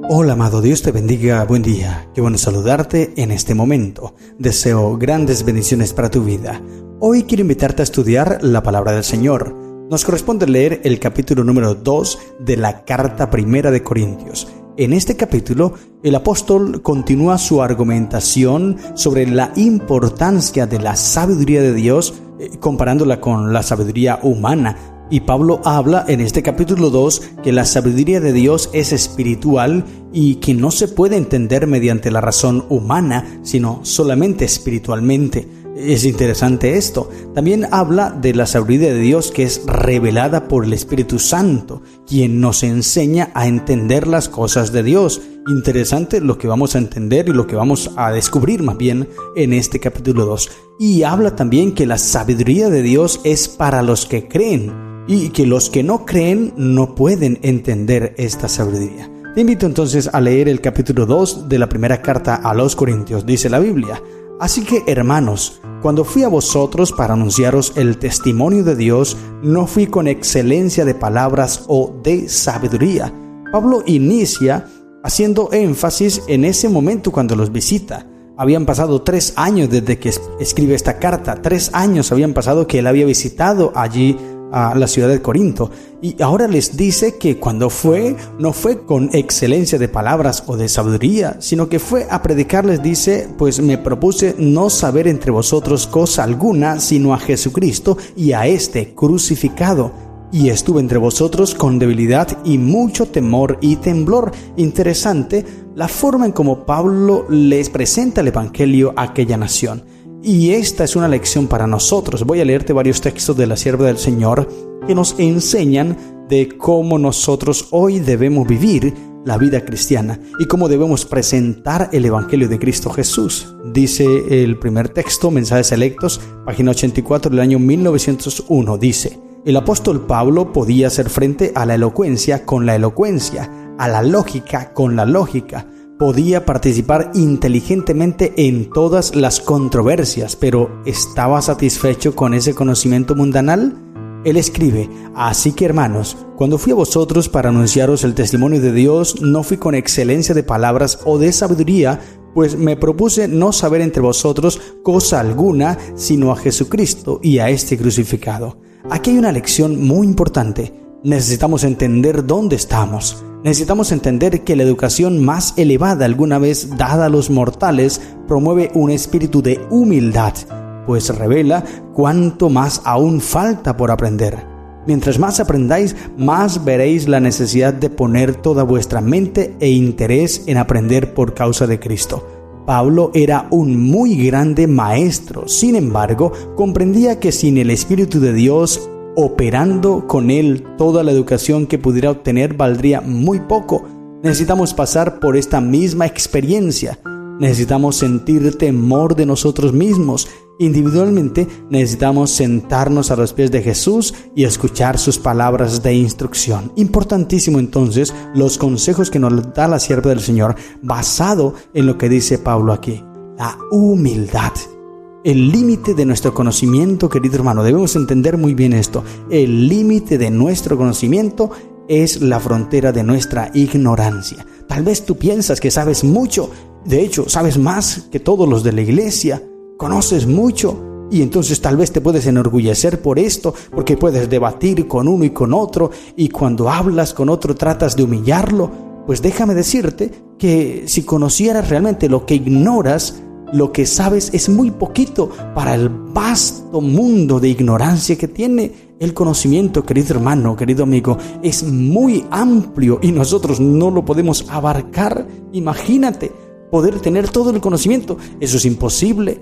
Hola amado, Dios te bendiga, buen día, qué bueno saludarte en este momento. Deseo grandes bendiciones para tu vida. Hoy quiero invitarte a estudiar la palabra del Señor. Nos corresponde leer el capítulo número 2 de la carta primera de Corintios. En este capítulo, el apóstol continúa su argumentación sobre la importancia de la sabiduría de Dios, comparándola con la sabiduría humana. Y Pablo habla en este capítulo 2 que la sabiduría de Dios es espiritual y que no se puede entender mediante la razón humana, sino solamente espiritualmente. Es interesante esto. También habla de la sabiduría de Dios que es revelada por el Espíritu Santo, quien nos enseña a entender las cosas de Dios. Interesante lo que vamos a entender y lo que vamos a descubrir más bien en este capítulo 2. Y habla también que la sabiduría de Dios es para los que creen y que los que no creen no pueden entender esta sabiduría. Te invito entonces a leer el capítulo 2 de la primera carta a los Corintios. Dice la Biblia: Así que, hermanos, cuando fui a vosotros para anunciaros el testimonio de Dios, no fui con excelencia de palabras o de sabiduría. Pablo inicia haciendo énfasis en ese momento cuando los visita. Habían pasado 3 años desde que escribe esta carta. 3 años habían pasado que él había visitado allí a la ciudad de Corinto, y ahora les dice que cuando fue, no fue con excelencia de palabras o de sabiduría, sino que fue a predicarles. Dice: pues me propuse no saber entre vosotros cosa alguna, sino a Jesucristo y a este crucificado. Y estuve entre vosotros con debilidad y mucho temor y temblor. Interesante la forma en cómo Pablo les presenta el evangelio a aquella nación. Y esta es una lección para nosotros. Voy a leerte varios textos de la sierva del Señor que nos enseñan de cómo nosotros hoy debemos vivir la vida cristiana y cómo debemos presentar el evangelio de Cristo Jesús. Dice el primer texto, Mensajes Selectos, página 84 del año 1901, dice: el apóstol Pablo podía hacer frente a la elocuencia con la elocuencia, a la lógica con la lógica. Podía participar inteligentemente en todas las controversias, pero ¿estaba satisfecho con ese conocimiento mundanal? Él escribe: Así que, hermanos, cuando fui a vosotros para anunciaros el testimonio de Dios, no fui con excelencia de palabras o de sabiduría, pues me propuse no saber entre vosotros cosa alguna, sino a Jesucristo y a este crucificado. Aquí hay una lección muy importante. Necesitamos entender dónde estamos. Necesitamos entender que la educación más elevada alguna vez dada a los mortales promueve un espíritu de humildad, pues revela cuánto más aún falta por aprender. Mientras más aprendáis, más veréis la necesidad de poner toda vuestra mente e interés en aprender por causa de Cristo. Pablo era un muy grande maestro, sin embargo, comprendía que sin el Espíritu de Dios operando con él, toda la educación que pudiera obtener valdría muy poco. Necesitamos pasar por esta misma experiencia. Necesitamos sentir temor de nosotros mismos. Individualmente necesitamos sentarnos a los pies de Jesús y escuchar sus palabras de instrucción. Importantísimo entonces los consejos que nos da la sierva del Señor, basado en lo que dice Pablo aquí: la humildad. El límite de nuestro conocimiento, querido hermano, debemos entender muy bien esto. El límite de nuestro conocimiento es la frontera de nuestra ignorancia. Tal vez tú piensas que sabes mucho. De hecho, sabes más que todos los de la iglesia. Conoces mucho. Y entonces tal vez te puedes enorgullecer por esto, porque puedes debatir con uno y con otro. Y cuando hablas con otro tratas de humillarlo. Pues déjame decirte que si conocieras realmente lo que ignoras, lo que sabes es muy poquito para el vasto mundo de ignorancia que tiene el conocimiento, querido hermano, querido amigo. Es muy amplio y nosotros no lo podemos abarcar. Imagínate poder tener todo el conocimiento. Eso es imposible,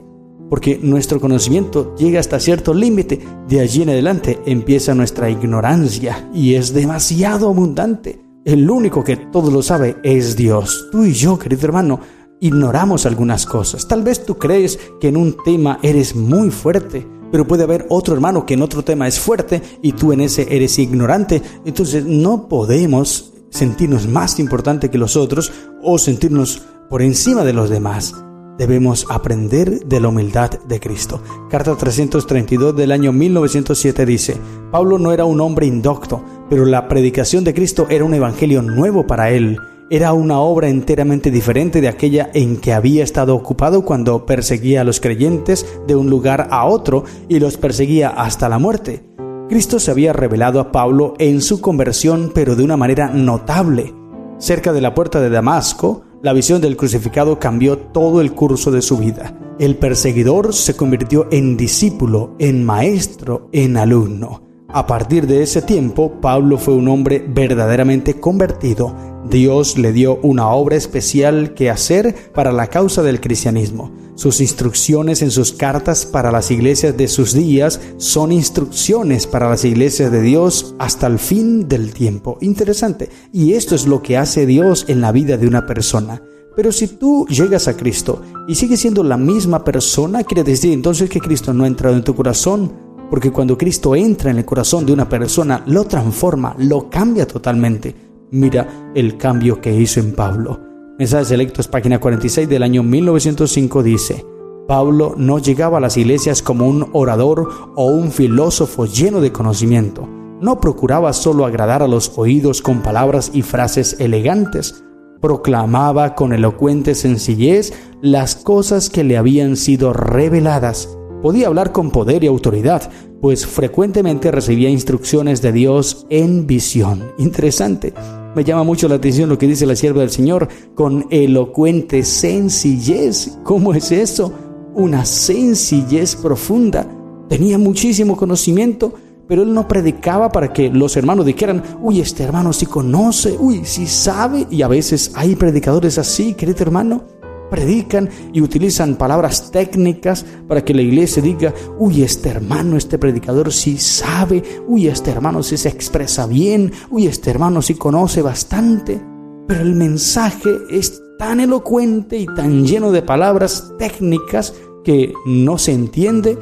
porque nuestro conocimiento llega hasta cierto límite. De allí en adelante empieza nuestra ignorancia y es demasiado abundante. El único que todo lo sabe es Dios. Tú y yo, querido hermano, ignoramos algunas cosas. Tal vez tú crees que en un tema eres muy fuerte, pero puede haber otro hermano que en otro tema es fuerte y tú en ese eres ignorante. Entonces no podemos sentirnos más importante que los otros o sentirnos por encima de los demás. Debemos aprender de la humildad de Cristo. Carta 332 del año 1907 dice: Pablo no era un hombre indocto, pero la predicación de Cristo era un evangelio nuevo para él. Era una obra enteramente diferente de aquella en que había estado ocupado cuando perseguía a los creyentes de un lugar a otro y los perseguía hasta la muerte. Cristo se había revelado a Pablo en su conversión, pero de una manera notable. Cerca de la puerta de Damasco, la visión del crucificado cambió todo el curso de su vida. El perseguidor se convirtió en discípulo, en maestro, en alumno. A partir de ese tiempo, Pablo fue un hombre verdaderamente convertido. Dios le dio una obra especial que hacer para la causa del cristianismo. Sus instrucciones en sus cartas para las iglesias de sus días son instrucciones para las iglesias de Dios hasta el fin del tiempo. Interesante. Y esto es lo que hace Dios en la vida de una persona. Pero si tú llegas a Cristo y sigues siendo la misma persona, quiere decir entonces que Cristo no ha entrado en tu corazón. Porque cuando Cristo entra en el corazón de una persona, lo transforma, lo cambia totalmente. Mira el cambio que hizo en Pablo. Mensajes Selectos, página 46 del año 1905 dice: Pablo no llegaba a las iglesias como un orador o un filósofo lleno de conocimiento. No procuraba solo agradar a los oídos con palabras y frases elegantes. Proclamaba con elocuente sencillez las cosas que le habían sido reveladas. Podía hablar con poder y autoridad, pues frecuentemente recibía instrucciones de Dios en visión. Interesante. Me llama mucho la atención lo que dice la sierva del Señor, con elocuente sencillez. ¿Cómo es eso? Una sencillez profunda. Tenía muchísimo conocimiento, pero él no predicaba para que los hermanos dijeran: uy, este hermano sí conoce, uy, sí sabe. Y a veces hay predicadores así, querido hermano. Predican y utilizan palabras técnicas para que la iglesia diga: uy, este hermano, este predicador sí sabe, uy, este hermano sí se expresa bien, uy, este hermano sí conoce bastante. Pero el mensaje es tan elocuente y tan lleno de palabras técnicas que no se entiende.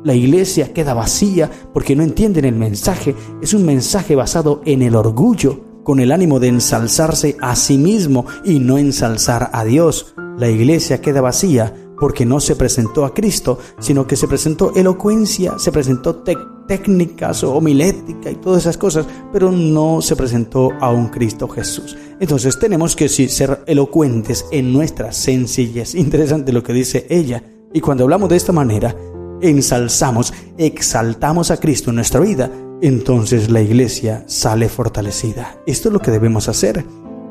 La iglesia queda vacía porque no entienden el mensaje. Es un mensaje basado en el orgullo, con el ánimo de ensalzarse a sí mismo y no ensalzar a Dios. La iglesia queda vacía porque no se presentó a Cristo, sino que se presentó elocuencia, se presentó técnicas o homilética y todas esas cosas, pero no se presentó a un Cristo Jesús. Entonces tenemos que ser elocuentes en nuestra sencillez. Interesante lo que dice ella. Y cuando hablamos de esta manera, ensalzamos, exaltamos a Cristo en nuestra vida, entonces la iglesia sale fortalecida. Esto es lo que debemos hacer.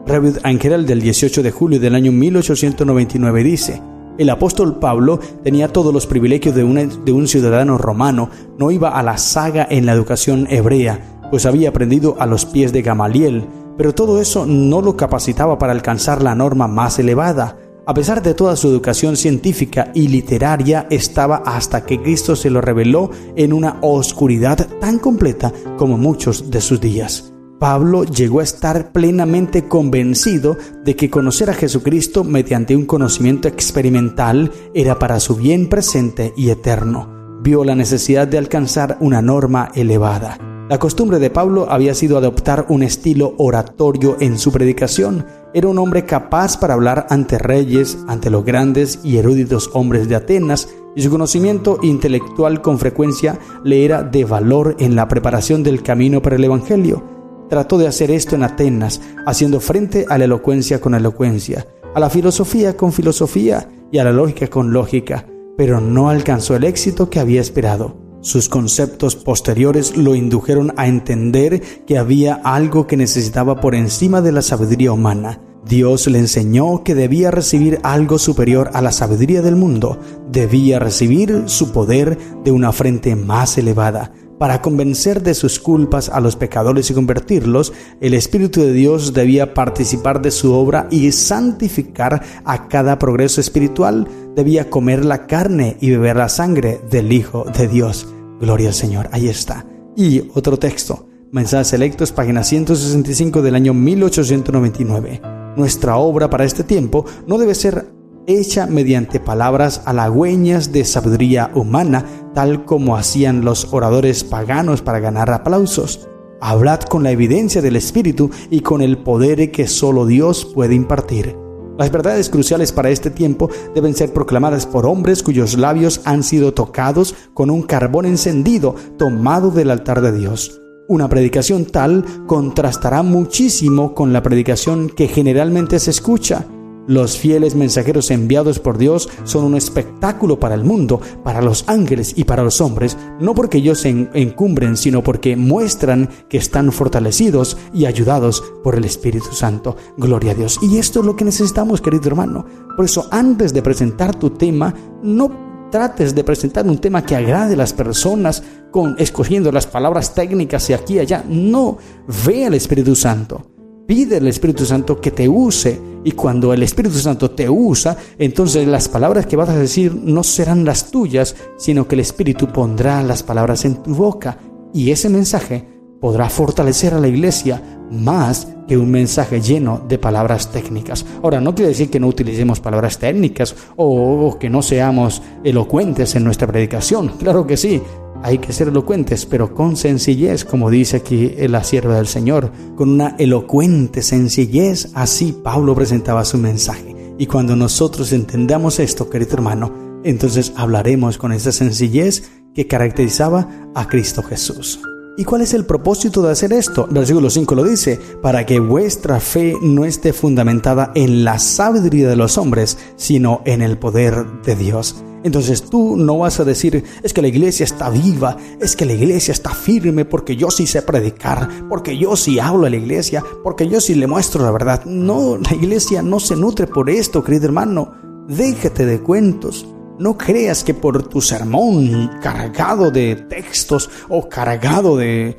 Revue Angeral del 18 de julio del año 1899 dice: el apóstol Pablo tenía todos los privilegios de un ciudadano romano. No iba a la saga en la educación hebrea, pues había aprendido a los pies de Gamaliel, pero todo eso no lo capacitaba para alcanzar la norma más elevada. A pesar de toda su educación científica y literaria, estaba hasta que Cristo se lo reveló en una oscuridad tan completa como muchos de sus días. Pablo llegó a estar plenamente convencido de que conocer a Jesucristo mediante un conocimiento experimental era para su bien presente y eterno. Vio la necesidad de alcanzar una norma elevada. La costumbre de Pablo había sido adoptar un estilo oratorio en su predicación. Era un hombre capaz para hablar ante reyes, ante los grandes y eruditos hombres de Atenas, y su conocimiento intelectual con frecuencia le era de valor en la preparación del camino para el Evangelio. Trató de hacer esto en Atenas, haciendo frente a la elocuencia con elocuencia, a la filosofía con filosofía y a la lógica con lógica, pero no alcanzó el éxito que había esperado. Sus conceptos posteriores lo indujeron a entender que había algo que necesitaba por encima de la sabiduría humana. Dios le enseñó que debía recibir algo superior a la sabiduría del mundo. Debía recibir su poder de una frente más elevada. Para convencer de sus culpas a los pecadores y convertirlos, el Espíritu de Dios debía participar de su obra y santificar a cada progreso espiritual. Debía comer la carne y beber la sangre del Hijo de Dios. Gloria al Señor. Ahí está. Y otro texto. Mensajes Selectos, página 165 del año 1899. Nuestra obra para este tiempo no debe ser hecha mediante palabras halagüeñas de sabiduría humana, tal como hacían los oradores paganos para ganar aplausos. Hablad con la evidencia del Espíritu y con el poder que solo Dios puede impartir. Las verdades cruciales para este tiempo deben ser proclamadas por hombres cuyos labios han sido tocados con un carbón encendido tomado del altar de Dios. Una predicación tal contrastará muchísimo con la predicación que generalmente se escucha. Los fieles mensajeros enviados por Dios son un espectáculo para el mundo, para los ángeles y para los hombres, no porque ellos se encumbren, sino porque muestran que están fortalecidos y ayudados por el Espíritu Santo. Gloria a Dios. Y esto es lo que necesitamos, querido hermano. Por eso, antes de presentar tu tema, no trates de presentar un tema que agrade a las personas escogiendo las palabras técnicas y aquí y allá. No, ve al Espíritu Santo. Pide al Espíritu Santo que te use, y cuando el Espíritu Santo te usa, entonces las palabras que vas a decir no serán las tuyas, sino que el Espíritu pondrá las palabras en tu boca, y ese mensaje podrá fortalecer a la iglesia más que un mensaje lleno de palabras técnicas. Ahora, no quiere decir que no utilicemos palabras técnicas o que no seamos elocuentes en nuestra predicación. Claro que sí, hay que ser elocuentes, pero con sencillez, como dice aquí la sierva del Señor, con una elocuente sencillez. Así Pablo presentaba su mensaje. Y cuando nosotros entendamos esto, querido hermano, entonces hablaremos con esa sencillez que caracterizaba a Cristo Jesús. ¿Y cuál es el propósito de hacer esto? Versículo 5 lo dice: para que vuestra fe no esté fundamentada en la sabiduría de los hombres, sino en el poder de Dios. Entonces tú no vas a decir, es que la iglesia está viva, es que la iglesia está firme porque yo sí sé predicar, porque yo sí hablo a la iglesia, porque yo sí le muestro la verdad. No, la iglesia no se nutre por esto, querido hermano. Déjate de cuentos. No creas que por tu sermón cargado de textos o cargado de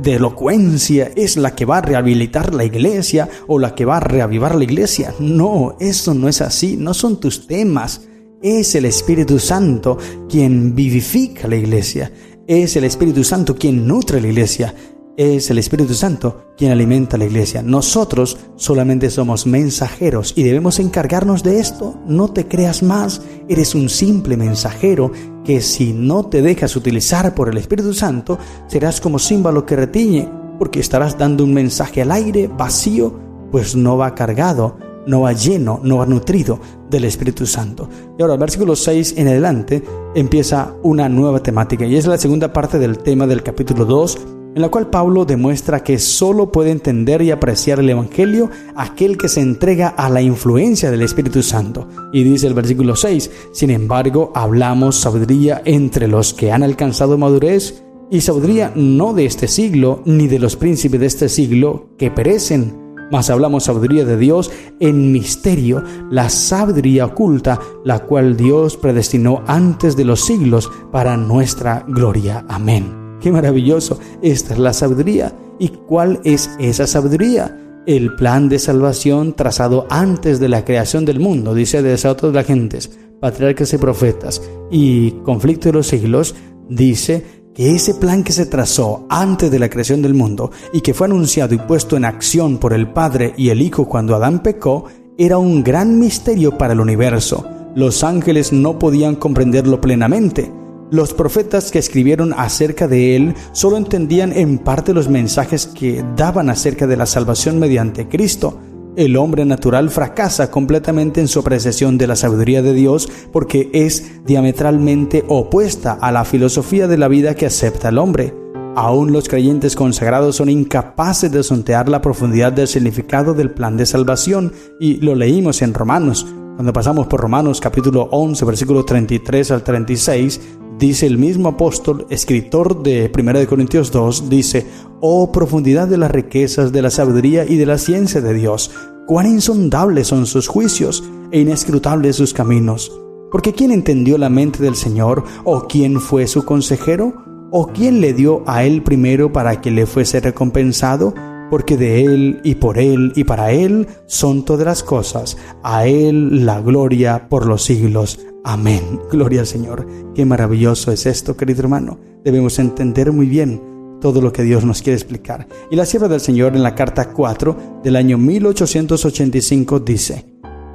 elocuencia es la que va a rehabilitar la iglesia o la que va a reavivar la iglesia. No, eso no es así, no son tus temas. Es el Espíritu Santo quien vivifica la iglesia. Es el Espíritu Santo quien nutre la iglesia. Es el Espíritu Santo quien alimenta la iglesia. Nosotros solamente somos mensajeros y debemos encargarnos de esto. No te creas más. Eres un simple mensajero que, si no te dejas utilizar por el Espíritu Santo, serás como címbalo que retiñe, porque estarás dando un mensaje al aire vacío, pues no va cargado, no va lleno, no va nutrido del Espíritu Santo. Y ahora, versículo 6 en adelante, empieza una nueva temática, y es la segunda parte del tema del capítulo 2, en la cual Pablo demuestra que solo puede entender y apreciar el Evangelio aquel que se entrega a la influencia del Espíritu Santo. Y dice el versículo 6, sin embargo, hablamos sabiduría entre los que han alcanzado madurez, y sabiduría no de este siglo, ni de los príncipes de este siglo que perecen, mas hablamos sabiduría de Dios en misterio, la sabiduría oculta, la cual Dios predestinó antes de los siglos para nuestra gloria. Amén. ¡Qué maravilloso! Esta es la sabiduría. ¿Y cuál es esa sabiduría? El plan de salvación trazado antes de la creación del mundo, dice Desato de las Gentes, Patriarcas y Profetas, y Conflicto de los Siglos, dice que ese plan que se trazó antes de la creación del mundo y que fue anunciado y puesto en acción por el Padre y el Hijo cuando Adán pecó, era un gran misterio para el universo. Los ángeles no podían comprenderlo plenamente. Los profetas que escribieron acerca de él solo entendían en parte los mensajes que daban acerca de la salvación mediante Cristo. El hombre natural fracasa completamente en su apreciación de la sabiduría de Dios porque es diametralmente opuesta a la filosofía de la vida que acepta el hombre. Aún los creyentes consagrados son incapaces de sondear la profundidad del significado del plan de salvación, y lo leímos en Romanos. Cuando pasamos por Romanos capítulo 11, versículo 33 al 36, dice el mismo apóstol, escritor de 1 Corintios 2, dice: «Oh profundidad de las riquezas de la sabiduría y de la ciencia de Dios, cuán insondables son sus juicios e inescrutables sus caminos. Porque ¿quién entendió la mente del Señor? ¿O quién fue su consejero? ¿O quién le dio a él primero para que le fuese recompensado? Porque de él y por él y para él son todas las cosas. A él la gloria por los siglos. Amén». Gloria al Señor. Qué maravilloso es esto, querido hermano. Debemos entender muy bien todo lo que Dios nos quiere explicar. Y la sierva del Señor, en la carta 4 del año 1885, dice: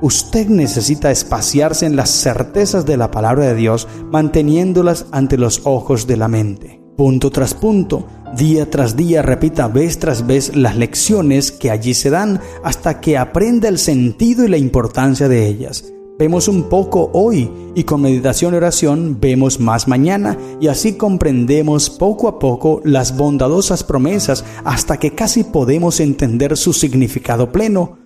«Usted necesita espaciarse en las certezas de la palabra de Dios, manteniéndolas ante los ojos de la mente. Punto tras punto, día tras día, repita vez tras vez las lecciones que allí se dan hasta que aprenda el sentido y la importancia de ellas. Vemos un poco hoy y con meditación y oración vemos más mañana, y así comprendemos poco a poco las bondadosas promesas hasta que casi podemos entender su significado pleno.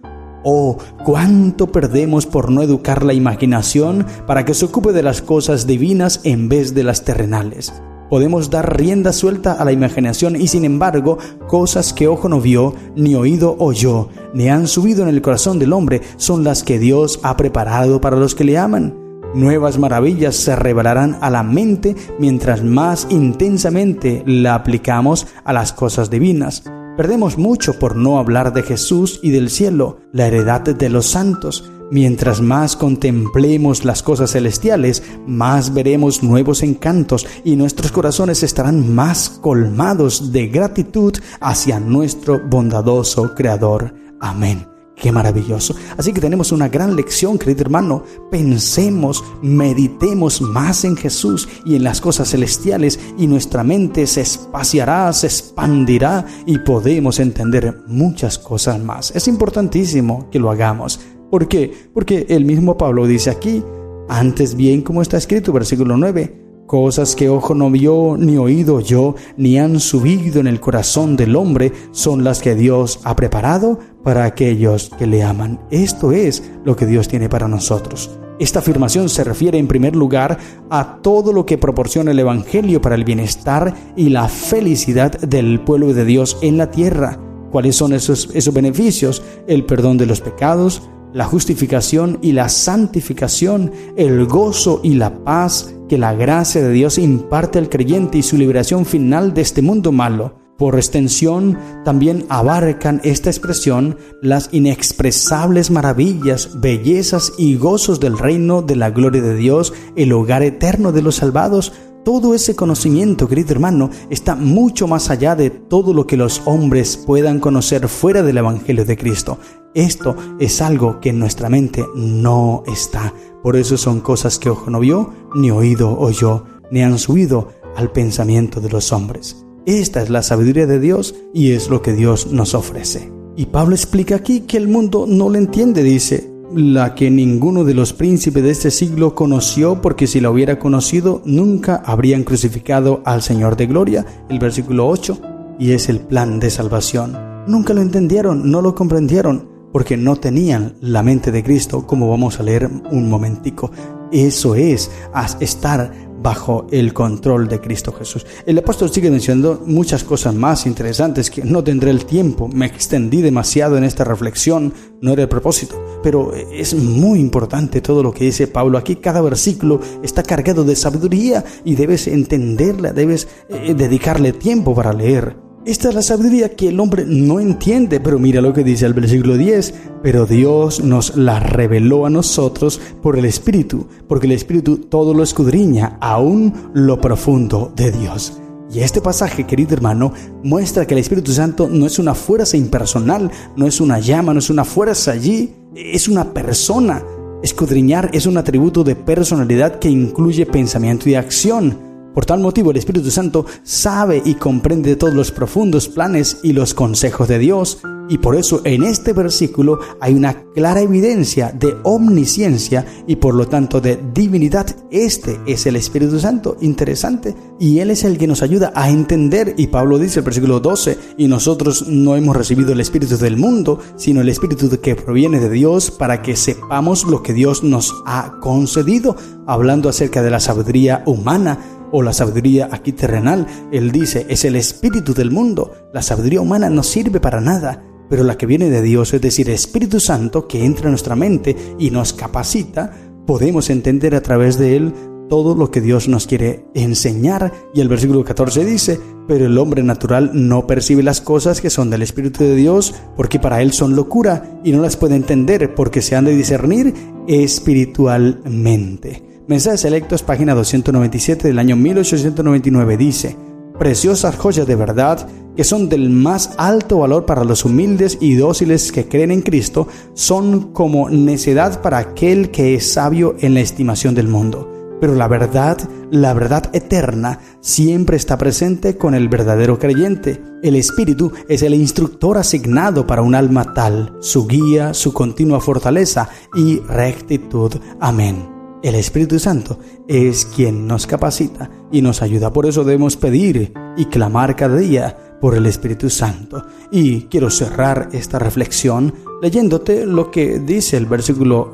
Oh, cuánto perdemos por no educar la imaginación para que se ocupe de las cosas divinas en vez de las terrenales. Podemos dar rienda suelta a la imaginación y sin embargo, cosas que ojo no vio, ni oído oyó, ni han subido en el corazón del hombre, son las que Dios ha preparado para los que le aman. Nuevas maravillas se revelarán a la mente mientras más intensamente la aplicamos a las cosas divinas. Perdemos mucho por no hablar de Jesús y del cielo, la heredad de los santos. Mientras más contemplemos las cosas celestiales, más veremos nuevos encantos y nuestros corazones estarán más colmados de gratitud hacia nuestro bondadoso Creador. Amén. ¡Qué maravilloso! Así que tenemos una gran lección, querido hermano. Pensemos, meditemos más en Jesús y en las cosas celestiales y nuestra mente se espaciará, se expandirá y podemos entender muchas cosas más. Es importantísimo que lo hagamos. ¿Por qué? Porque el mismo Pablo dice aquí, antes bien como está escrito, versículo 9, cosas que ojo no vio, ni oído oyó, ni han subido en el corazón del hombre, son las que Dios ha preparado para aquellos que le aman. Esto es lo que Dios tiene para nosotros. Esta afirmación se refiere en primer lugar a todo lo que proporciona el Evangelio para el bienestar y la felicidad del pueblo de Dios en la tierra. ¿Cuáles son esos beneficios? El perdón de los pecados, la justificación y la santificación, el gozo y la paz que la gracia de Dios imparte al creyente y su liberación final de este mundo malo. Por extensión, también abarcan esta expresión las inexpresables maravillas, bellezas y gozos del reino de la gloria de Dios, el hogar eterno de los salvados. Todo ese conocimiento, querido hermano, está mucho más allá de todo lo que los hombres puedan conocer fuera del Evangelio de Cristo. Esto es algo que en nuestra mente no está. Por eso son cosas que ojo no vio, ni oído oyó, ni han subido al pensamiento de los hombres. Esta es la sabiduría de Dios y es lo que Dios nos ofrece. Y Pablo explica aquí que el mundo no lo entiende, dice, la que ninguno de los príncipes de este siglo conoció, porque si la hubiera conocido, nunca habrían crucificado al Señor de gloria. El versículo 8, y es el plan de salvación. Nunca lo entendieron, no lo comprendieron, porque no tenían la mente de Cristo, como vamos a leer un momentico. Eso es estar bajo el control de Cristo Jesús. El apóstol sigue mencionando muchas cosas más interesantes que no tendré el tiempo. Me extendí demasiado en esta reflexión, no era el propósito, pero es muy importante todo lo que dice Pablo aquí. Cada versículo está cargado de sabiduría y debes entenderla, debes dedicarle tiempo para leer. Esta es la sabiduría que el hombre no entiende, pero mira lo que dice el versículo 10. Pero Dios nos la reveló a nosotros por el Espíritu, porque el Espíritu todo lo escudriña, aún lo profundo de Dios. Y este pasaje, querido hermano, muestra que el Espíritu Santo no es una fuerza impersonal, no es una llama, no es una fuerza allí, es una persona. Escudriñar es un atributo de personalidad que incluye pensamiento y acción. Por tal motivo, el Espíritu Santo sabe y comprende todos los profundos planes y los consejos de Dios. Y por eso en este versículo hay una clara evidencia de omnisciencia y por lo tanto de divinidad. Este es el Espíritu Santo, interesante. Y Él es el que nos ayuda a entender. Y Pablo dice en el versículo 12, y nosotros no hemos recibido el Espíritu del mundo, sino el Espíritu que proviene de Dios, para que sepamos lo que Dios nos ha concedido. Hablando acerca de la sabiduría humana, o la sabiduría aquí terrenal, él dice, es el espíritu del mundo. La sabiduría humana no sirve para nada, pero la que viene de Dios, es decir, el Espíritu Santo que entra en nuestra mente y nos capacita, podemos entender a través de él todo lo que Dios nos quiere enseñar. Y el versículo 14 dice, pero el hombre natural no percibe las cosas que son del Espíritu de Dios, porque para él son locura y no las puede entender, porque se han de discernir espiritualmente. Mensajes Selectos, página 297 del año 1899, dice: preciosas joyas de verdad que son del más alto valor para los humildes y dóciles que creen en Cristo, son como necedad para aquel que es sabio en la estimación del mundo. pero la verdad eterna, siempre está presente con el verdadero creyente. El Espíritu es el instructor asignado para un alma tal, su guía, su continua fortaleza y rectitud. Amén. El Espíritu Santo es quien nos capacita y nos ayuda. Por eso debemos pedir y clamar cada día por el Espíritu Santo. Y quiero cerrar esta reflexión leyéndote lo que dice el versículo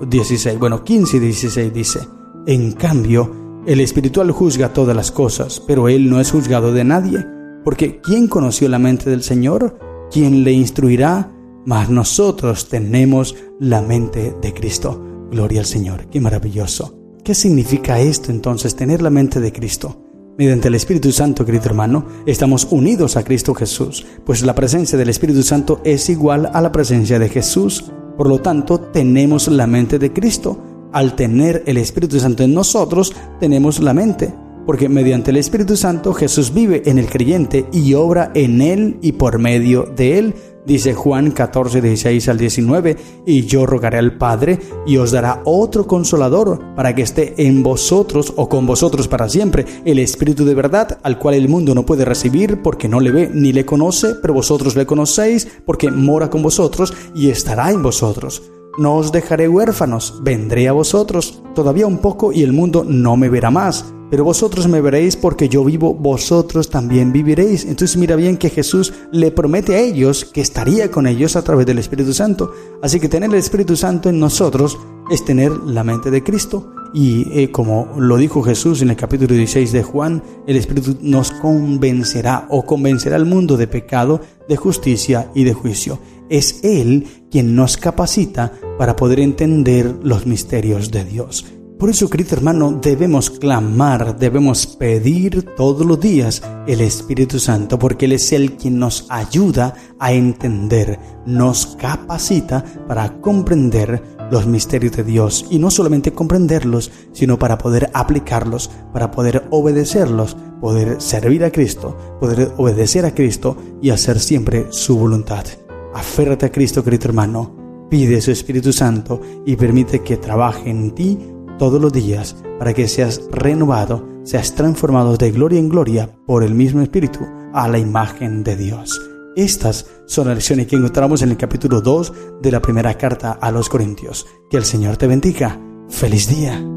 15 y 16 dice: en cambio, el espiritual juzga todas las cosas, pero él no es juzgado de nadie, porque ¿quién conoció la mente del Señor? ¿Quién le instruirá? Mas nosotros tenemos la mente de Cristo. Gloria al Señor, qué maravilloso. ¿Qué significa esto entonces, tener la mente de Cristo? Mediante el Espíritu Santo, querido hermano, estamos unidos a Cristo Jesús, pues la presencia del Espíritu Santo es igual a la presencia de Jesús. Por lo tanto, tenemos la mente de Cristo. Al tener el Espíritu Santo en nosotros, tenemos la mente, porque mediante el Espíritu Santo Jesús vive en el creyente y obra en él y por medio de él. Dice Juan 14, 16 al 19, y yo rogaré al Padre y os dará otro consolador para que esté en vosotros o con vosotros para siempre, el Espíritu de verdad, al cual el mundo no puede recibir porque no le ve ni le conoce, pero vosotros le conocéis porque mora con vosotros y estará en vosotros. No os dejaré huérfanos, vendré a vosotros. Todavía un poco y el mundo no me verá más, pero vosotros me veréis porque yo vivo, vosotros también viviréis. Entonces mira bien que Jesús le promete a ellos que estaría con ellos a través del Espíritu Santo. Así que tener el Espíritu Santo en nosotros es tener la mente de Cristo. Y como lo dijo Jesús en el capítulo 16 de Juan, el Espíritu nos convencerá o convencerá al mundo de pecado, de justicia y de juicio. Es Él quien nos capacita para poder entender los misterios de Dios. Por eso, querido hermano, debemos clamar, debemos pedir todos los días el Espíritu Santo, porque Él es el quien nos ayuda a entender, nos capacita para comprender los misterios de Dios, y no solamente comprenderlos, sino para poder aplicarlos, para poder obedecerlos, poder servir a Cristo, poder obedecer a Cristo y hacer siempre su voluntad. Aférrate a Cristo, querido hermano, pide su Espíritu Santo y permite que trabaje en ti todos los días para que seas renovado, seas transformado de gloria en gloria por el mismo Espíritu a la imagen de Dios. Estas son las lecciones que encontramos en el capítulo 2 de la primera carta a los Corintios. Que el Señor te bendiga. ¡Feliz día!